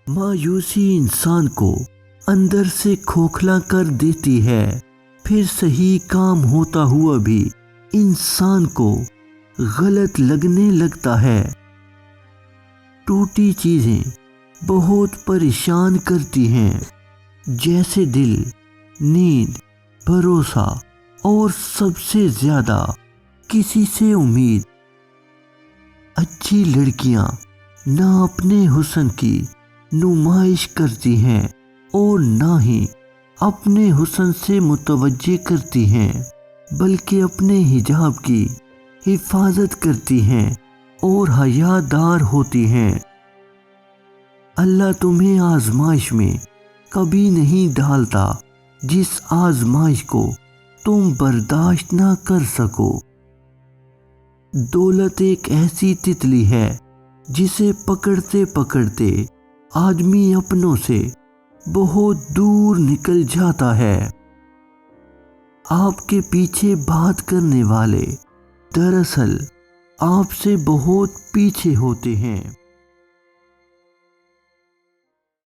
मायूसी इंसान को अंदर से खोखला कर देती है। फिर सही काम होता हुआ भी इंसान को गलत लगने लगता है। टूटी चीजें बहुत परेशान करती हैं, जैसे दिल, नींद, भरोसा और सबसे ज्यादा किसी से उम्मीद। अच्छी लड़कियां ना अपने हुस्न की नुमाइश करती हैं और ना ही अपने हुस्न से मुतवज्जे करती हैं, बल्कि अपने हिजाब की हिफाजत करती हैं और हयादार होती हैं। अल्लाह तुम्हें आजमाइश में कभी नहीं डालता जिस आजमाइश को तुम बर्दाश्त ना कर सको। दौलत एक ऐसी तितली है जिसे पकड़ते पकड़ते आदमी अपनों से बहुत दूर निकल जाता है। आपके पीछे बात करने वाले दरअसल आपसे बहुत पीछे होते हैं।